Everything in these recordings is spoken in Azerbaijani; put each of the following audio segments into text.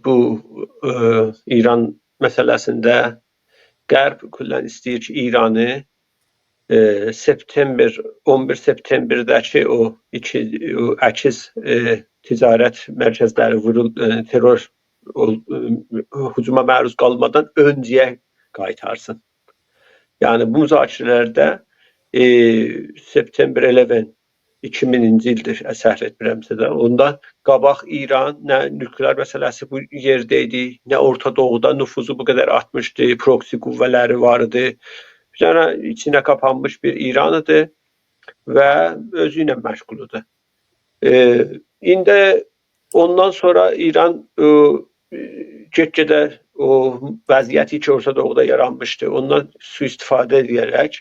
bu İran məsələsində Qərb küllən istəyir ki, İranı september 11 septemberdəki o əkiz ticarət mərkəzləri terror hücuma məruz qalmadan öncəyə qaytarsın. Yəni bu müzakirələrdə September 11 2000-ci ildir, səhv etmirəmsə də. Ondan qabaq İran nə nükleer məsələsi bu yerdə idi, nə Orta Doğuda nüfuzu bu qədər artmışdı, proksi qüvvələri var idi. Bir dənə içinə kapanmış bir İran idi və özü ilə məşğuludur. İndi ondan sonra İran get-gedə o vəziyyəti ki, Orta Doğuda yaranmışdı, ondan sui-istifadə edərək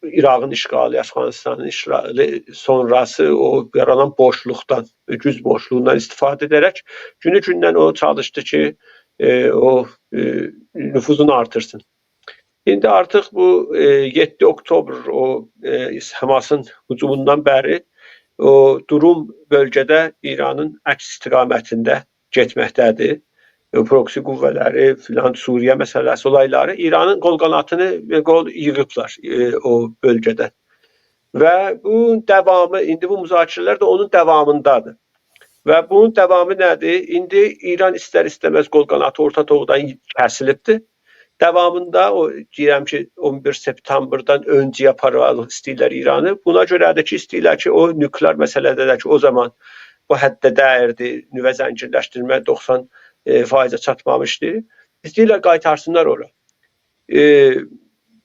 İraqın işğalı, Əfqanistanın işğalı sonrası o yaranan boşluqdan, güc boşluğundan istifadə edərək günü-gündən o çalışdı ki, o nüfuzunu artırsın. İndi artıq bu 7 oktober o Hamasın hücumundan bəri o durum bölgədə İranın əks istiqamətində getməkdədir. Proksi qüvvələri filan, Suriyə məsələsi olayları İranın qol qanatını yığıblar o bölgədə. Və bunun davamı, indi bu müzakirələr də onun davamındadır. Və bunun davamı nədir? İndi İran istər-istəməz qol qanatı Orta Doğudan kəsilibdir. Davamında o deyirəm ki 11 septemberdən öncəyə aparmaq istəyirlər İranı. Buna görədir ki, istəyirlər ki, o nükleer məsələdə də ki, o zaman bu həddə dəyərdi, nüvə zənginləşdirmə 90% çatmamışdı. İstəyirlər qaytarsınlar ora.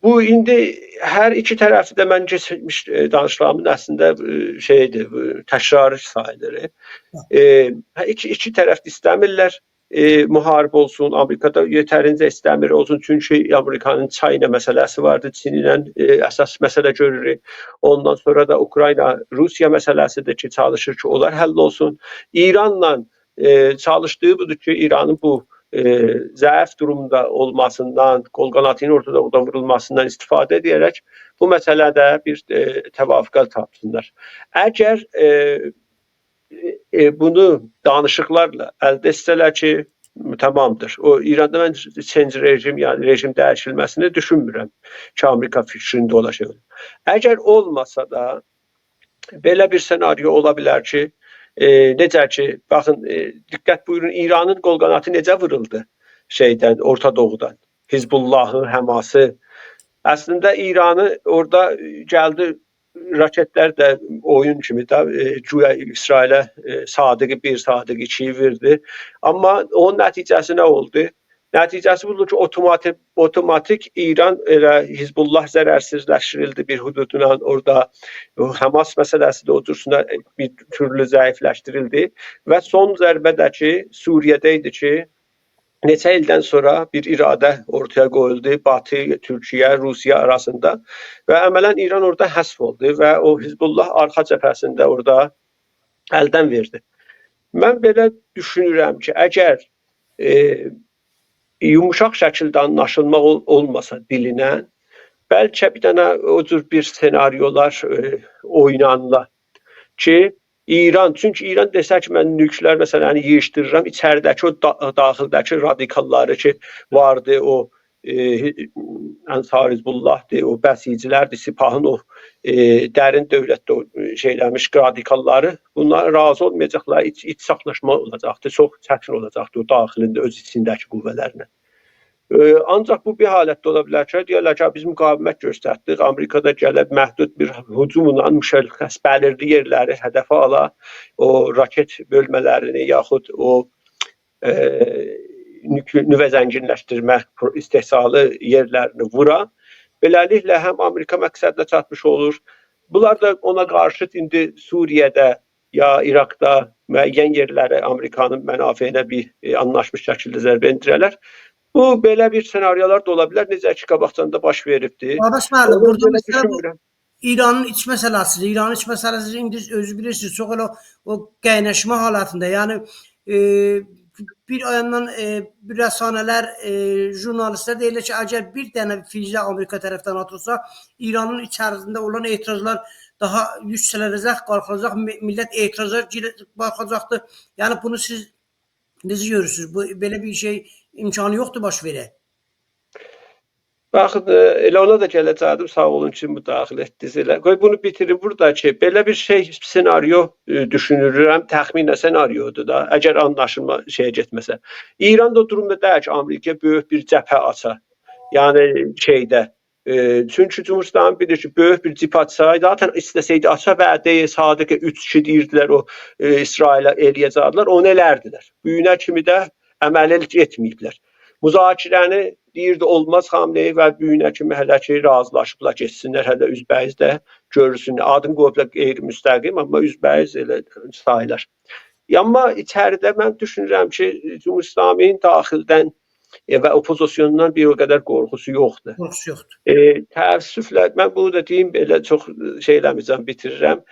Bu indi hər iki tərəfi də mən keçmiş danışıqlarımın əslində şeydir, təkrarı sayılır. İki tərəf də istəmirlər müharibə olsun, Amerikada yetərincə istəmir olsun, çünki Amerikanın Çayna məsələsi vardı, Çin ilə əsas məsələ görürük. Ondan sonra da Ukrayna, Rusiya məsələsidir ki, çalışır ki, onlar həll olsun. İranla çalışdığı budur ki, İranın bu zəif durumda olmasından, qol qanatının Orta Doğudan vurulmasından istifadə edərək bu məsələdə bir təvafüqat tapsınlar. Əgər bunu danışıqlarla əldə etsələr ki, tamamdır. O İranda mən change rejim, yəni rejim dəyişilməsini düşünmürəm ki, Amerika fikrində olacaq. Əgər olmasa da belə bir senaryo ola bilər ki, necə ki, baxın, diqqət buyurun, İranın qol qanatı necə vuruldu şeydən, Orta Doğudan, Hizbullahı, Həması. Əslində İranı orada gəldi, raketlər də oyun kimi də güya İsrailə Sadiq 1, Sadiq 2'yi verdi. Amma onun nəticəsi nə oldu? Nəticəsi budur ki, otomatik İran Hizbullah zərərsizləşdirildi bir hüduduna, orada Hamas məsələsi də odursuna bir türlü zəifləşdirildi və son zərbədəki Suriyədə idi ki, neçə ildən sonra bir iradə ortaya qoyuldu Batı, Türkiyə, Rusiya arasında və əmələn İran orada həsf oldu və o Hizbullah arxa cəbhəsində orada əldən verdi. Mən belə düşünürəm ki, əgər yumuşaq şəkildə anlaşılmaq olmasa dilinə, bəlkə bir dənə o cür bir senaryolar oynanla ki, İran, çünki İran desə ki, mən nükleer məsələni yığışdırıram, içəridəki o daxildəki radikalları ki vardı, o Ənsar Hizbullahdır, o bəsicilərdir, Sipahın o dərin dövlətdə şeyləmiş radikalları, bunlar razı olmayacaqlar, iç saxlaşma olacaqdır, çox çətin olacaqdır o daxilində, öz içindəki qüvvələrlə. Ancaq bu bir halətdə ola bilər ki, deyərlər ki, biz müqavimət göstərdik, Amerikada gəlib məhdud bir hücumla müşəxəs bəlirli yerləri hədəfə ala, o raket bölmələrini yaxud o nüvə zənginləşdirmə istehsalı yerlərini vura. Beləliklə həm Amerika məqsədinə çatmış olur. Bunlar da ona qarşı indi Suriyədə ya İraqda müəyyən yerləri Amerikanın mənafeyinə bir anlaşmış şəkildə zərbə endirərlər. Bu belə bir senaryolar da ola bilər. Necə ki, qabaqcanda baş veribdir. Qardaş müəllim, burada məsələ İranın iç məsələsidir. İranın iç məsələsi indi özü bilirsiniz, çox elə o qəynaşma halətində. Yəni bir yandan bir rəsanələr, jurnalistlər deyirlər ki, əgər bir dənə füzə Amerika tərəfdən atılsa, İranın içərisində olan etirazlar daha yüksələcək, qalxacaq, millət etirazlar qalxacaqdır. Yəni bunu siz Necə görürsünüz? Bu belə bir şey imkanı yoxdur baş verə. Baxın, elə ona da gələcəkdim. Sağ olun ki, müdaxilə etdiniz elə. Qoy bunu bitirim burada ki, belə bir şey senaryo düşünürəm. Təxminən senaryodur da. Əgər anlaşılma şeyə getməsə. İran da o durumda deyil ki, Amerika böyük bir cəbhə aça. Yəni şeydə çünki Cumhurbaşqanı bilir ki, böyük bir cip açsa, zaten istəsəydi aça vədə sadəcə 3 kişi deyirdilər o İsrailə eləyəcəklər, onu elərdilər. Bu günə kimi də əməlilik etməyiblər. Müzakirəni deyirdi olmaz Xamneyi və bu günə kimi hələ ki razılaşıblar keçsinlər, hələ üzbəyiz də görürsünlər. Adını qoyublar qeyri-müstəqim, amma üzbəyiz elə sayılır. Amma içəridə mən düşünürəm ki, Cumhurbaşqanının daxildən və oppozisyondan bir o qədər qorxusu yoxdur. Qorxusu yoxdur. Təəssüflə mən bunu da deyim, belə çox şey eləməyəcəm, bitirirəm.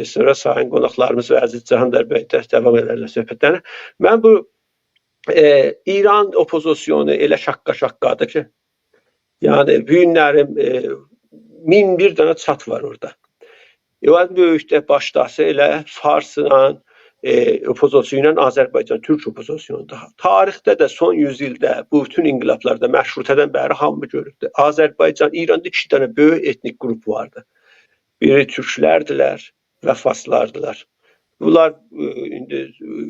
Sonra sayın qonaqlarımız və Əziz Cahangir bəy də davam edərlər söhbətlərinə. Mən bu İran oppozisyonu elə şaqqa-şaqqadır ki, yəni bu günlərim 1001 dənə çat var orada. Yəni böyükdə başdası elə Farsla opozisiya ilə Azərbaycan, Türk opozisiyonunda. Tarixdə də son 100 ildə bu bütün inqilablarda məşrutədən bəri hamı görübdür. Azərbaycan, İranda 2 dənə böyük etnik qrup vardı. Biri türklərdilər və farslardılar. Bunlar indi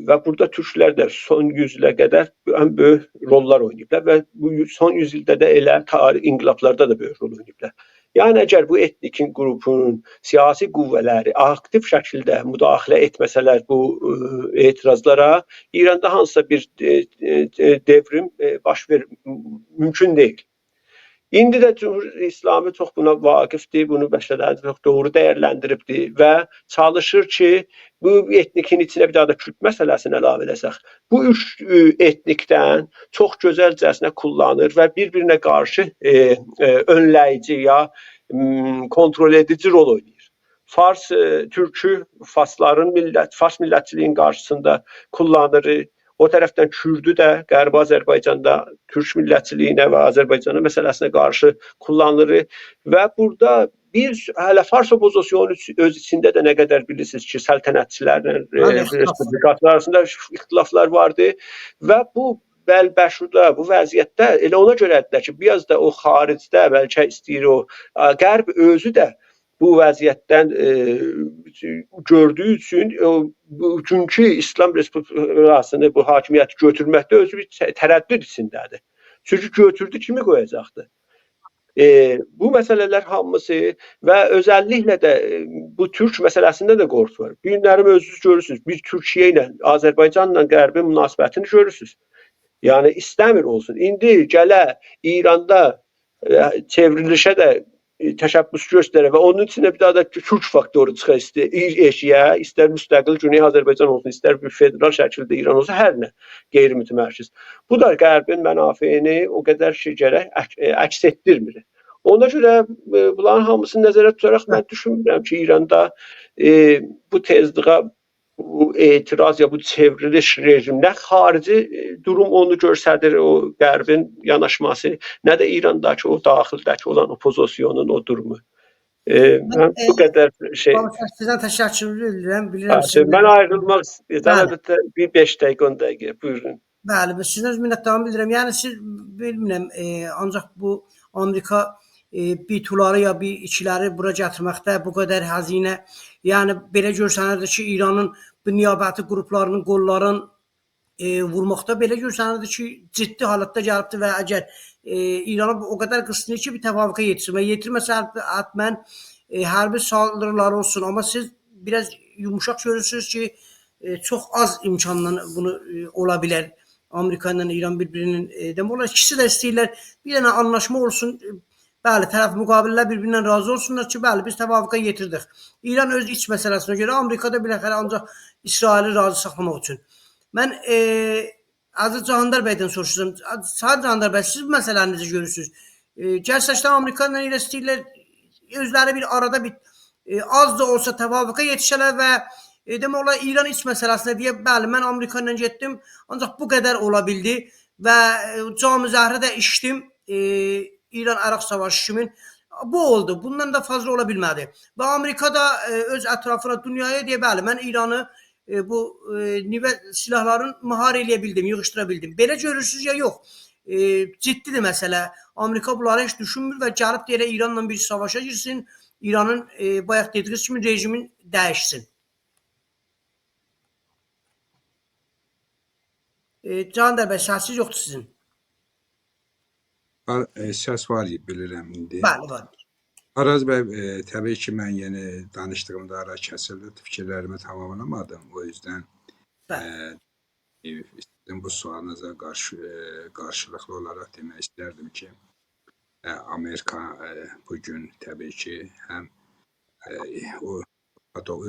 və burada türklər də son 100 ilə qədər ən böyük rollar oynayıblar və bu son 100 ildə də elə tarix inqilablarda da böyük rol oynayıblar. Yəni əgər bu etnik qrupun siyasi qüvvələri aktiv şəkildə müdaxilə etməsələr bu etirazlara, İranda hansısa bir devrim baş verir, mümkün deyil. İndi də Cumhur İslamı çox buna vaqifdir, bunu bəşərlər çox doğru dəyərləndiribdir və çalışır ki, bu etnikin içinə bir daha da Kürt məsələsini əlavə eləsək, bu üç etnikdən çox gözəlcəsinə kullanır və bir-birinə qarşı önləyici ya kontrol edici rol oynayır. Fars türkü Farsların Fars millətçiliyin qarşısında kullanır. O tərəfdən Kürdü də Qərbi Azərbaycanda Türk millətçiliyinə və Azərbaycana məsələsinə qarşı kullanılır və burada bir hələ Fars oppozisyonu öz içində də nə qədər bilirsiniz ki, səltənətçilərlə respublikalar arasında ixtilaflar vardı və bu bəlbəşuda, bu vəziyyətdə elə ona görədirlər ki, biraz da o xaricdə bəlkə istəyir o Qərb özü də bu vəziyyətdən gördüyü üçün çünki İslam Respublikasını bu hakimiyyəti götürməkdə özü bir tərəddüd içindədir. Çünki götürdü, kimi qoyacaqdı? Bu məsələlər hamısı və özəlliklə də bu Türk məsələsində də qorxu var. Bu günlərim özünüz görürsünüz. Bir Türkiyə ilə, Azərbaycanla Qərbin münasibətini görürsünüz. Yəni istəmir olsun. İndi gələ İranda çevrilişə də təşəbbüs göstərir və onun içində bir daha da Türk faktoru çıxır eşiyə, istər müstəqil Güney Azərbaycan olsun, istər bir federal şəkildə İran olsun, hər nə qeyri-mütəmərkəz. Bu da Qərbin mənafeyini o qədər gərək əks etdirmir. Ona görə bunların hamısını nəzərə tutaraq mən düşünmürəm ki, İranda bu tezliyə bu etiraz ya bu çevriliş rejim nə xarici durum onu göstərir, o Qərbin yanaşması, nə də İrandakı o daxildəki olan oppozisyonun o durumu. Mən bu qədər şey... Sizdən təşəkkür edirəm. Mən ayrılmaq istəyirəm. Bir 5 dəqiqə, 10 dəqiqə. Buyurun. Bəli, sizdən minnətdarlığımı bildirirəm. Yəni siz bilmirəm, ancaq bu Amerika B2-ları ya B2-ləri bura gətirməkdə bu qədər həzinə, yəni belə görsənirdi ki, İranın bu niyabəti qruplarının qolların vurmaqda belə görsənirdi ki, ciddi halətdə gəlibdir və əgər İranı o qədər qısnır ki, bir təvafüqa yetişsin və yetirməsə həttəmən hərbi saldırılar olsun. Amma siz biraz yumuşaq görürsünüz ki, çox az imkanla bunu ola bilər. Amerika ilə İran bir-birinin demək olar ikisi də istəyirlər bir dənə anlaşma olsun. Bəli, tərəf müqabillər bir-birindən razı olsunlar ki, bəli, biz təvafüqa yetirdik. İran öz iç məsələsinə görə Amerikada biləxərə ancaq İsraili razı saxlamaq üçün. Mən Əziz Cahangir bəydən soruşacağım. Sayın Cahangir bəy, siz bu məsələni necə görürsünüz? Gərsəkdən Amerika ilə elə istəyirlər özləri bir arada bir az da olsa təvafüqa yetişələr və demək olar İran iç məsələsinə deyə, bəli, mən Amerika ilə getdim, ancaq bu qədər ola bildi və Cami Zəhri də içdim. İran-Əraq savaşı kimin bu oldu. Bundan da fazla ola bilmədi. Və Amerika da öz ətrafına, dünyaya deyə, bəli, mən İranı bu nüvə silahların mahar eləyə bildim, yığışdıra bildim. Belə görürsünüz ya yox. Ciddidir məsələ. Amerika bunları heç düşünmür və gəlib deyir İranla bir savaşa girsin, İranın bayaq dediyiniz kimi rejimin dəyişsin. Caner bəy, səsiz yoxdur sizin. Səs var, bilirəm indi. Bəli, var. Araz bəy, təbii ki, mən yeni danışdığımda ara kəsildi, fikirlərimi tamamlamadım. O yüzden bu sualınıza qarşılıqlı olaraq demək istərdim ki, Amerika bugün təbii ki, həm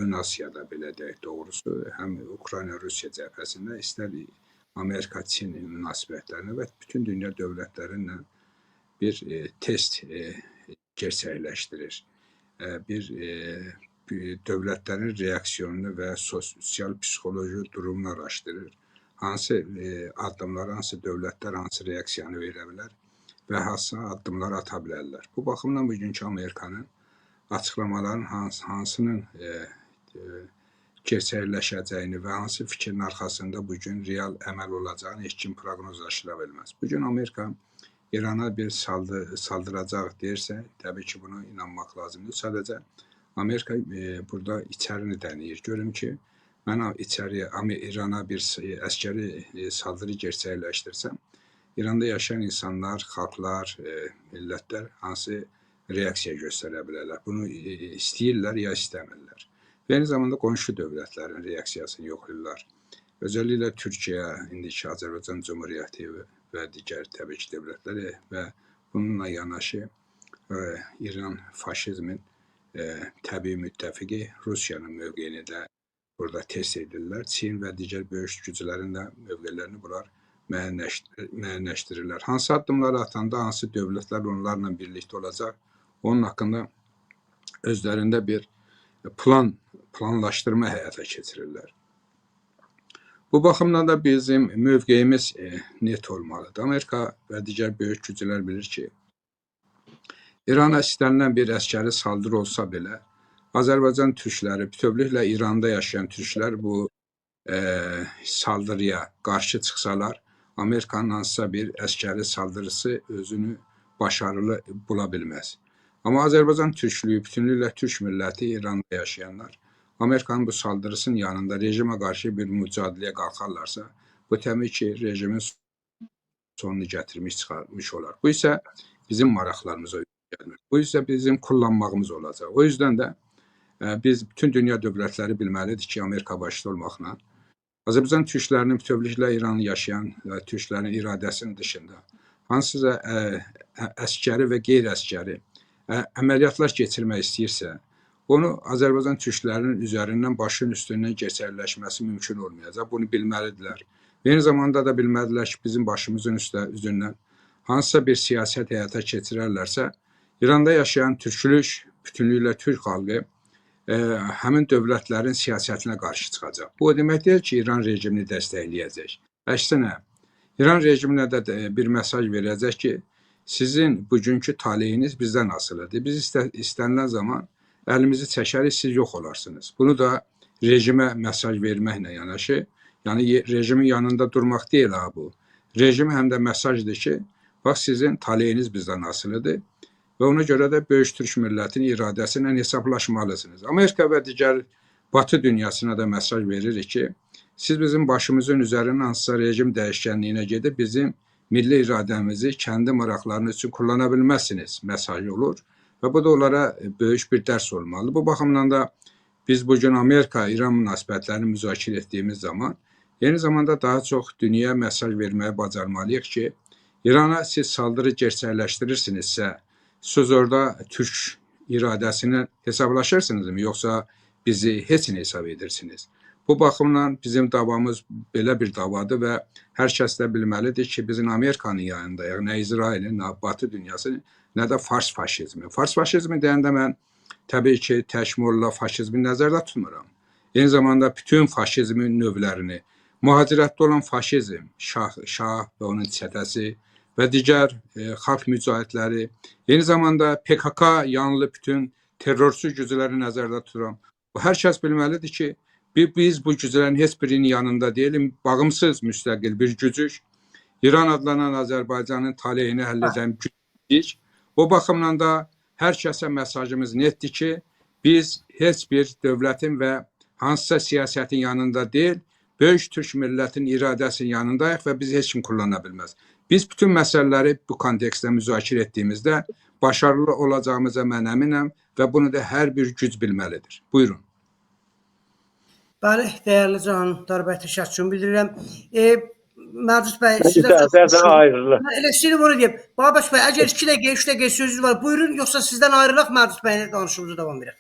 Ön Asiyada belə deyək doğrusu, həm Ukrayna-Rusiya cəbhəsində istər Amerika-Çin münasibətlərini və bütün dünya dövlətlərinlə bir test gerçəkləşdirir. Bir dövlətlərin reaksiyonunu və sosial-psixoloji durumunu araşdırır. Hansı addımlar, hansı dövlətlər hansı reaksiyanı verə bilər və hansı addımlar ata bilərlər. Bu baxımdan bugünkü Amerikanın açıqlamaların hansının gerçəkləşəcəyini və hansı fikrin arxasında bugün real əməl olacağını heç kim proqnozlaşdıra bilməz. Bugün Amerika İrana bir saldıracaq deyirsə, təbii ki, buna inanmaq lazımdır. Sadəcə Amerika burada içərini dəniyir. Görüm ki, mən İrana bir əskəri saldırı gerçəkləşdirsəm, İranda yaşayan insanlar, xalqlar, millətlər hansı reaksiya göstərə bilərlər. Bunu istəyirlər ya istəmirlər. Və eyni zamanda qonşu dövlətlərin reaksiyasını yoxlayırlar. Özəlliklə Türkiyə, indiki Azərbaycan Cumhuriyyəti və digər təbii ki dövlətləri və bununla yanaşı İran faşizmin təbii müttəfiqi Rusiyanın mövqeyini də burada test edirlər. Çin və digər böyük güclərin də mövqeylərini bunlar müəyyənləşdirirlər. Hansı addımları atanda hansı dövlətlər onlarla birlikdə olacaq, onun haqqında özlərində bir planlaşdırma həyata keçirirlər. Bu baxımdan da bizim mövqeyimiz net olmalıdır. Amerika və digər böyük güclər bilir ki, İrana istənilən bir əskəri saldırı olsa belə, Azərbaycan türkləri, bütövlüklə İranda yaşayan türklər bu saldırıya qarşı çıxsalar, Amerikanın hansısa bir əskəri saldırısı özünü başarılı bula bilməz. Amma Azərbaycan türklüyü, bütünlüklə türk milləti, İranda yaşayanlar, Amerikanın bu saldırısının yanında rejimə qarşı bir mücadiləyə qalxarlarsa, bu təbii ki, rejimin sonunu gətirmiş, çıxarmış olar. Bu isə bizim maraqlarımıza gəlmir. Bu isə bizim kullanmağımız olacaq. O yüzden də biz bütün dünya dövlətləri bilməlidir ki, Amerika başda olmaqla, Azərbaycan türklərinin bütövlüklə İranı yaşayan türklərin iradəsinin dışında hansısa əskəri və qeyri-əskəri əməliyyatlar keçirmək istəyirsə, onu Azərbaycan türklərinin üzərindən başın üstündən gerçəkləşməsi mümkün olmayacaq. Bunu bilməlidirlər. Eyni zamanda da bilməlidirlər ki, bizim başımızın üzündən hansısa bir siyasət həyata keçirərlərsə, İranda yaşayan türklük, bütünlüklə türk xalqı həmin dövlətlərin siyasətinə qarşı çıxacaq. Bu o demək deyil ki, İran rejimini dəstəkləyəcək. Əksinə, İran rejiminə də bir mesaj verəcək ki, sizin bugünkü taleyiniz bizdən asılıdır. Biz istənilən zaman əlimizi çəkərik, siz yox olarsınız. Bunu da rejimə mesaj verməklə yanaşı, yəni rejimin yanında durmaq deyil ha bu. Rejim həm də mesajdır ki, bax sizin taleyiniz bizdən asılıdır və ona görə də böyük türk millətinin iradəsindən hesablaşmalısınız. Amerika və digər Batı dünyasına da mesaj veririk ki, siz bizim başımızın üzərindən hansısa rejim dəyişkənliyinə gedib bizim milli iradəmizi kəndi maraqlarınız üçün kullana bilməzsiniz mesajı olur və bu da onlara böyük bir dərs olmalı. Bu baxımdan da biz bugün Amerika-İran münasibətlərini müzakirə etdiyimiz zaman eyni zamanda daha çox dünyaya mesaj verməyə bacarmalıyıq ki, İrana siz saldırı gerçəkləşdirirsinizsə, siz orada türk iradəsini hesablaşırsınızmı, yoxsa bizi heç nə hesab edirsiniz? Bu baxımdan bizim davamız belə bir davadır və hər kəs də bilməlidir ki, bizim Amerikanın yanındayıq, nə İsrailin, nə Batı dünyası, nə də fars faşizmi. Fars faşizmi deyəndə mən təbii ki, təkmürlə faşizmi nəzərdə tutmuram. Eyni zamanda bütün faşizmin növlərini, mühacirətdə olan faşizm, şah və onun çətəsi və digər xalq mücahidləri, eyni zamanda PKK yanlı bütün terrorçu gücləri nəzərdə tuturam. Hər kəs bilməlidir ki, Biz bu güclərin heç birinin yanında deyilim, bağımsız müstəqil bir gücük. İran adlanan Azərbaycanın taleyini həll edən gücük. O baxımdan da hər kəsə mesajımız netdir ki, biz heç bir dövlətin və hansısa siyasətin yanında deyil, böyük Türk millətinin iradəsinin yanındayıq və bizi heç kim kullana bilməz. Biz bütün məsələləri bu kontekstdə müzakirə etdiyimizdə başarılı olacağımıza mən əminəm və bunu da hər bir güc bilməlidir. Buyurun. Bəli, dəyərli Canlar bəy, təşəkkür bildirirəm. Məcid bəy, sizə Sizdən ayrılır. Elə istəyirəm onu deyim. Babək bəy, əgər 2 dəqiqə, 3 dəqiqə sözünüz var, buyurun, yoxsa sizdən ayrılaq, Məcid bəylə danışımıza davam edək.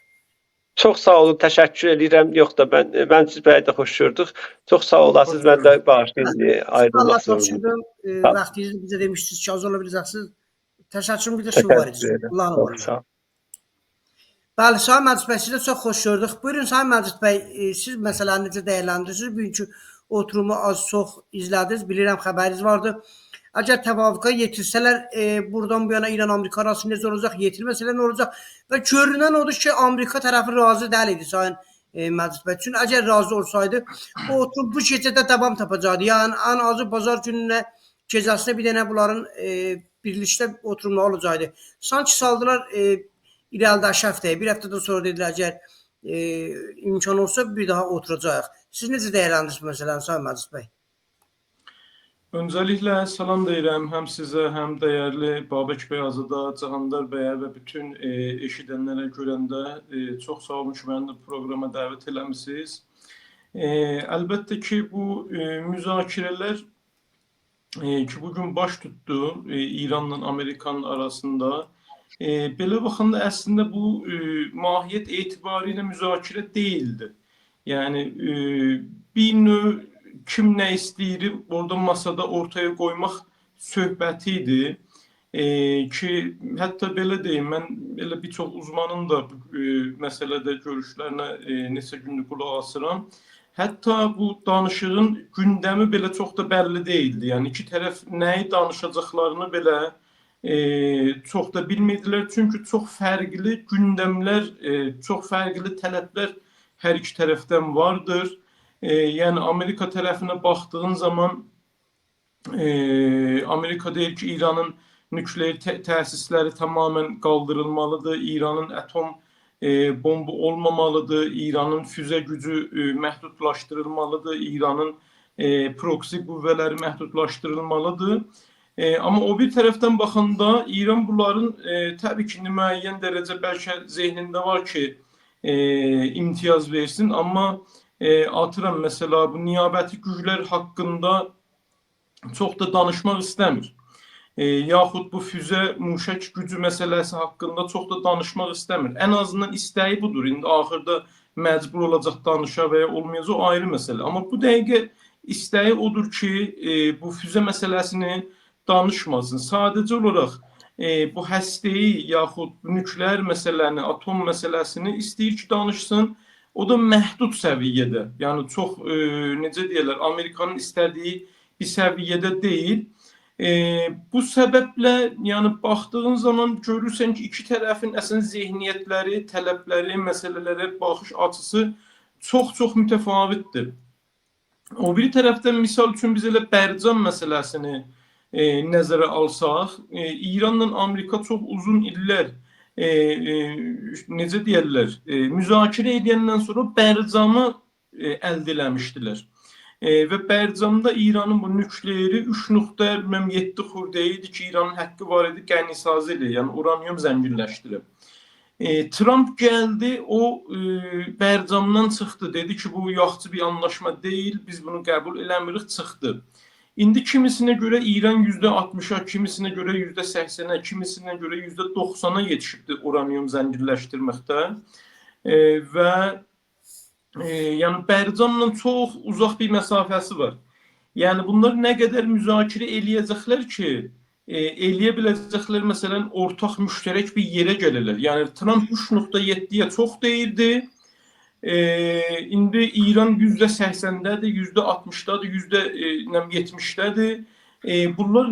Çox sağ olun, təşəkkür edirəm. Yox da mən siz bəyə də xoş gördük. Çox sağ olasınız, mən də bağışlayın ayrılmaq zorundayım. Vaxtınızı bizə demişdiniz ki, az ola biləcəksiniz. Təşəkkür bildirirəm, var idi. Allah'a emanet. Bəli, Sayın Məcid bəy, sizə çox xoş gördük. Buyurun Sayın Məcid bəy, siz məsələni necə dəyərləndirirsiniz? Bugünkü oturumu az-çox izlədiniz, bilirəm xəbəriniz vardı. Əgər təvafuqa yetirsələr, buradan bu yana İran-Amerika arası necə olacaq, yetirməsələr nə olacaq? Və görünən odur ki, Amerika tərəfi razı deyil idi Sayın Məcid bəy. Çünki əgər razı olsaydı, o oturum bu gecədə davam tapacaqdı. Yəni, ən azı bazar gününə, gecəsinə bir dənə bunların birlikdə oturumlar olacaqdı. Sanki saldılar irəlidə həftəyə, bir həftədən sonra dedilər, əgər imkan olsa bir daha oturacaq. Siz necə dəyərləndirirsiniz məsələni Sayın Məcid bəy? Öncelikle salam deyirəm həm sizə, həm dəyərli Babək bəy Azada, Cahandar bəyə və bütün eşidənlərə görəndə çox sağ olun ki, məni proqrama dəvət eləmisiniz. Əlbəttə ki, bu müzakirələr ki, bugün baş tutdu İranla Amerikanın arasında, belə baxanda əslində bu mahiyyət etibarilə müzakirə deyildi. Yəni, bir növ kim nə istəyir, orada masada ortaya qoymaq söhbəti idi ki, hətta belə deyim, mən elə bir çox uzmanın da məsələdə görüşlərinə neçə gündür qulaq asıram. Hətta bu danışığın gündəmi belə çox da bəlli deyildi. Yəni, iki tərəf nəyi danışacaqlarını belə çox da bilmirdilər. Çünki çox fərqli gündəmlər, çox fərqli tələblər hər iki tərəfdən vardır. Yəni Amerika tərəfinə baxdığın zaman Amerika deyir ki, İranın nükleer təsisləri tamamən qaldırılmalıdır, İranın atom bomba olmamalıdır, İranın füzə gücü məhdudlaşdırılmalıdır, İranın proksi qüvvələri məhdudlaşdırılmalıdır. Amma o bir tərəfdən baxanda İran bunların təbii ki, müəyyən dərəcə bəlkə zehnində var ki, imtiyaz versin, amma atıram mesela bu niyabəti güclər haqqında çox da danışmaq istəmir. Yaxud bu füzə muşək gücü məsələsi haqqında çox da danışmaq istəmir. Ən azından istəyi budur. İndi axırda məcbur olacaq danışa və ya olmayacaq, o ayrı məsələ. Amma bu dəqiqə istəyi odur ki, bu füzə məsələsini danışmasın. Sadəcə olaraq bu həstəyi yaxud nükleer məsələni, atom məsələsini istəyir ki, danışsın. O da məhdud səviyyədə, yəni çox, necə deyirlər, Amerikanın istədiyi bir səviyyədə deyil. Bu səbəblə, yəni baxdığın zaman görürsən ki, iki tərəfin əslində zehniyyətləri, tələbləri, məsələlərə baxış açısı çox mütəfavitdir. O bir tərəfdən, misal üçün biz elə Bərcan məsələsini nəzərə alsaq, İranla Amerika çox uzun illər necə deyirlər, müzakirə edəndən sonra Bərcamı əldə eləmişdilər. Və Bərcamda İranın bu nükleeri 3.7 xurdə idi ki, İranın haqqı var idi qənisazı ilə, yəni uranyum zənginləşdirib. Trump gəldi, o Bərcamdan çıxdı, dedi ki, bu yaxçı bir anlaşma deyil, biz bunu qəbul eləmirik, çıxdı. İndi kimisinə görə İran %60'a, kimisinə görə %80'ə, kimisinə görə %90'a yetişibdir uranyum zənginləşdirməkdə. Və yəni Bərcanla çox uzaq bir məsafəsi var. Yəni bunlar nə qədər müzakirə eləyəcəklər ki, eləyə biləcəklər məsələn ortaq müştərək bir yerə gəlirlər. Yəni Trump 3.7'yə çox deyirdi. İndi İran %80'dədir, %60'dadır, %70'dədir. Bunlar